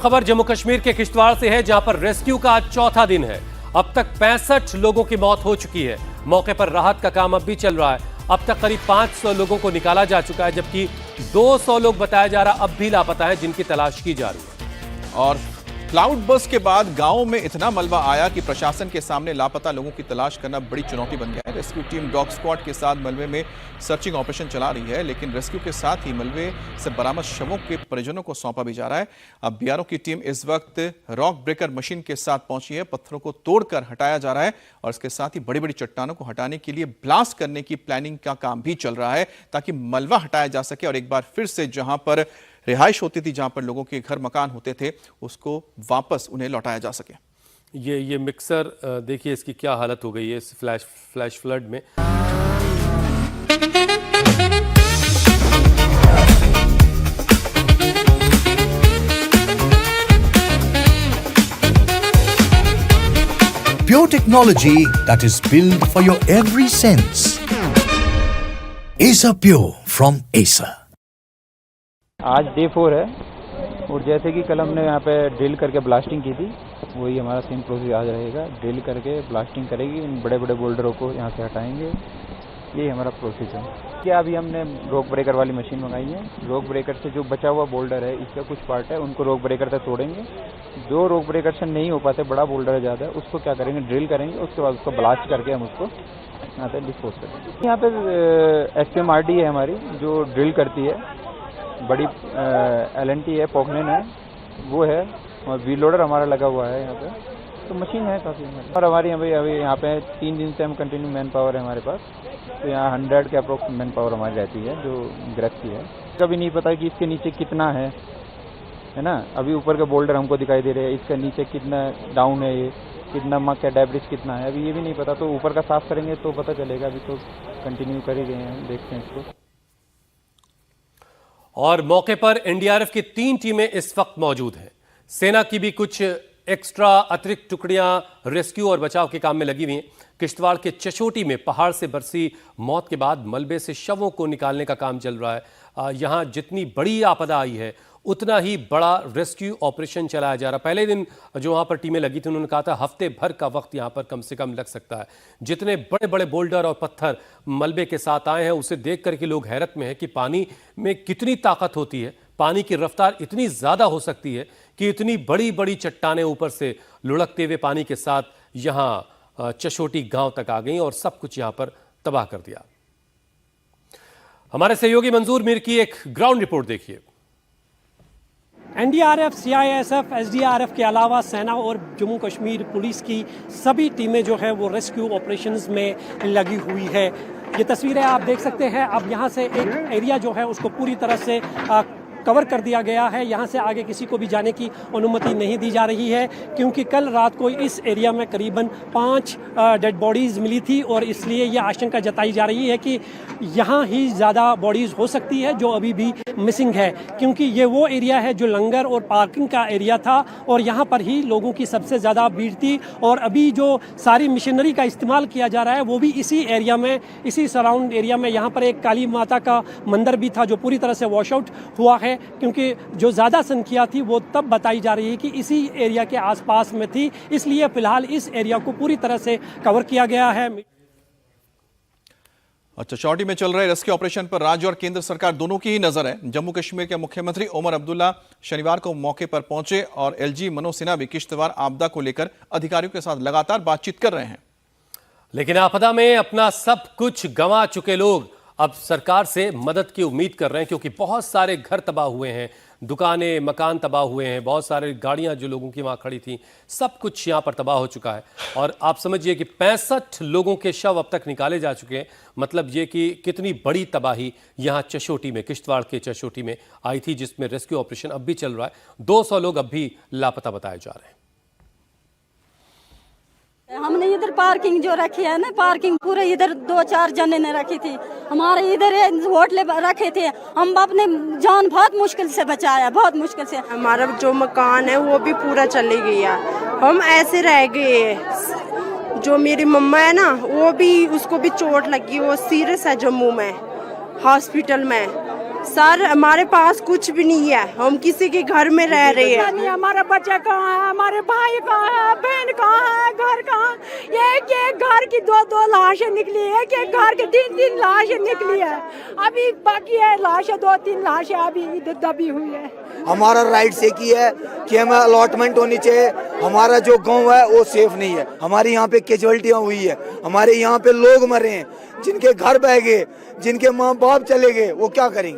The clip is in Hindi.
खबर जम्मू कश्मीर के किश्तवाड़ से है, जहां पर रेस्क्यू का आज चौथा दिन है। अब तक 65 लोगों की मौत हो चुकी है। मौके पर राहत का काम अब भी चल रहा है। अब तक करीब 500 लोगों को निकाला जा चुका है, जबकि 200 लोग बताया जा रहा अब भी लापता है, जिनकी तलाश की जा रही है। और क्लाउड बर्स्ट के बाद गांव में इतना मलबा आया कि प्रशासन के सामने लापता लोगों की तलाश करना बड़ी चुनौती बन गया है। रेस्क्यू टीम डॉग स्क्वाड के साथ मलबे में सर्चिंग ऑपरेशन चला रही है, लेकिन रेस्क्यू के साथ ही मलबे से बरामद शवों के परिजनों को सौंपा भी जा रहा है। अब बीआरओ की टीम इस वक्त रॉक ब्रेकर मशीन के साथ पहुंची है। पत्थरों को तोड़कर हटाया जा रहा है और इसके साथ ही बड़ी बड़ी चट्टानों को हटाने के लिए ब्लास्ट करने की प्लानिंग का काम भी चल रहा है, ताकि मलबा हटाया जा सके और एक बार फिर से जहां पर रिहाइश होती थी, जहां पर लोगों के घर मकान होते थे, उसको वापस उन्हें लौटाया जा सके। ये मिक्सर देखिए इसकी क्या हालत हो गई है इस फ्लैश फ्लड में। Pure technology that is built for your every sense. Acer Pure from Acer. आज डे 4 है और जैसे कि कल हमने यहाँ पे ड्रिल करके ब्लास्टिंग की थी, वही हमारा सेम प्रोसेस आज रहेगा। ड्रिल करके ब्लास्टिंग करेगी, इन बड़े बड़े बोल्डरों को यहाँ से हटाएंगे। यही हमारा प्रोसेस है। क्या अभी हमने रॉक ब्रेकर वाली मशीन मंगाई है। रॉक ब्रेकर से जो बचा हुआ बोल्डर है, इसका कुछ पार्ट है, उनको रॉक ब्रेकर तक तोड़ेंगे। जो रॉक ब्रेकर से नहीं हो पाते, बड़ा बोल्डर है ज़्यादा, उसको क्या करेंगे, ड्रिल करेंगे। उसके बाद उसको ब्लास्ट करके हम उसको यहाँ पे डिस्पोज करेंगे। यहाँ पे SPMRD है हमारी, जो ड्रिल करती है। बड़ी LNT है, पॉकलेन है, वो है, और व्हील लोडर हमारा लगा हुआ है यहाँ पे। तो मशीन है काफ़ी हमारी। और हमारी अभी यहाँ पे 3 दिन से हम कंटिन्यू मैन पावर है हमारे पास। तो यहाँ 100 के अप्रोक्स मैन पावर हमारी रहती है, जो ग्रेफ की है। कभी नहीं पता कि इसके नीचे कितना है ना। अभी ऊपर के बोल्डर हमको दिखाई दे रहे हैं, इसका नीचे कितना डाउन है, ये कितना मक है, डेब्रिस कितना है, अभी ये भी नहीं पता। तो ऊपर का साफ करेंगे तो पता चलेगा। अभी तो कंटिन्यू कर ही रहे हैं, देखते हैं इसको। और मौके पर NDRF की 3 टीमें इस वक्त मौजूद हैं। सेना की भी कुछ एक्स्ट्रा अतिरिक्त टुकड़ियां रेस्क्यू और बचाव के काम में लगी हुई हैं। किश्तवाड़ के चचोटी में पहाड़ से बरसी मौत के बाद मलबे से शवों को निकालने का काम चल रहा है। यहां जितनी बड़ी आपदा आई है, उतना ही बड़ा रेस्क्यू ऑपरेशन चलाया जा रहा है। पहले दिन जो वहां पर टीमें लगी थी, उन्होंने कहा था हफ्ते भर का वक्त यहां पर कम से कम लग सकता है। जितने बड़े बड़े बोल्डर और पत्थर मलबे के साथ आए हैं, उसे देख करके लोग हैरत में है कि पानी में कितनी ताकत होती है। पानी की रफ्तार इतनी ज्यादा हो सकती है कि इतनी बड़ी बड़ी चट्टानें ऊपर से लुढ़कते हुए पानी के साथ यहां चशोटी गांव तक आ गई और सब कुछ यहां पर तबाह कर दिया। हमारे सहयोगी मंजूर मीर की एक ग्राउंड रिपोर्ट देखिए। NDRF, CISF, SDRF के अलावा सेना और जम्मू कश्मीर पुलिस की सभी टीमें जो है वो रेस्क्यू ऑपरेशंस में लगी हुई है। ये तस्वीरें आप देख सकते हैं। अब यहाँ से एक एरिया जो है उसको पूरी तरह से कवर कर दिया गया है। यहाँ से आगे किसी को भी जाने की अनुमति नहीं दी जा रही है, क्योंकि कल रात को इस एरिया में करीबन 5 डेड बॉडीज़ मिली थी और इसलिए ये आशंका जताई जा रही है कि यहाँ ही ज़्यादा बॉडीज़ हो सकती है जो अभी भी मिसिंग है, क्योंकि ये वो एरिया है जो लंगर और पार्किंग का एरिया था और यहाँ पर ही लोगों की सबसे ज़्यादा भीड़ थी। और अभी जो सारी मशीनरी का इस्तेमाल किया जा रहा है वो भी इसी एरिया में, इसी सराउंड एरिया में। यहाँ पर एक काली माता का मंदिर भी था जो पूरी तरह से वॉश आउट हुआ है, क्योंकि जो ज़्यादा संख्या थी वो तब बताई जा रही है कि इसी एरिया के आसपास में थी, इसलिए फिलहाल इस एरिया को पूरी तरह से कवर किया गया है। अच्छा, चौटी में चल रहे रेस्क्यू ऑपरेशन पर राज्य और केंद्र सरकार दोनों की ही नजर है। जम्मू कश्मीर के मुख्यमंत्री ओमर अब्दुल्ला शनिवार को मौके पर पहुंचे और LG मनोज सिन्हा भी किश्तवाड़ आपदा को लेकर अधिकारियों के साथ लगातार बातचीत कर रहे हैं। लेकिन आपदा में अपना सब कुछ गंवा चुके लोग अब सरकार से मदद की उम्मीद कर रहे हैं, क्योंकि बहुत सारे घर तबाह हुए हैं, दुकानें, मकान तबाह हुए हैं, बहुत सारे गाड़ियां जो लोगों की वहां खड़ी थी, सब कुछ यहां पर तबाह हो चुका है। और आप समझिए कि 65 लोगों के शव अब तक निकाले जा चुके हैं। मतलब ये कि कितनी बड़ी तबाही यहां चशोटी में, किश्तवाड़ के चशोटी में आई थी, जिसमें रेस्क्यू ऑपरेशन अब भी चल रहा है। 200 लोग अब भी लापता बताए जा रहे हैं। हमने इधर पार्किंग जो रखी है ना, पार्किंग पूरे इधर 2-4 जने ने रखी थी। हमारे इधर होटल रखे थे, हम अपने जान बहुत मुश्किल से बचाया, बहुत मुश्किल से। हमारा जो मकान है वो भी पूरा चले गया, हम ऐसे रह गए। जो मेरी मम्मा है ना, वो भी, उसको भी चोट लगी, वो सीरियस है जम्मू में हॉस्पिटल में। सर हमारे पास कुछ भी नहीं है, हम किसी के घर में रह रहे हैं। नहीं, हमारा बच्चा कहाँ है, हमारे भाई कहाँ है, बहन कहाँ है, घर कहाँ? एक घर की दो लाशें निकली है, एक घर की तीन लाशें निकली है। अभी बाकी है लाशें, 2-3 लाशें अभी इधर दबी हुई है। हमारा राइट से की है कि हमें अलॉटमेंट होनी चाहिए। हमारा जो गांव है वो सेफ नहीं है, हमारे यहाँ पे कैजुअल्टियाँ हुई है, हमारे यहाँ पे लोग मरे हैं, जिनके घर बह गए, जिनके माँ बाप चले गए, वो क्या करेंगे?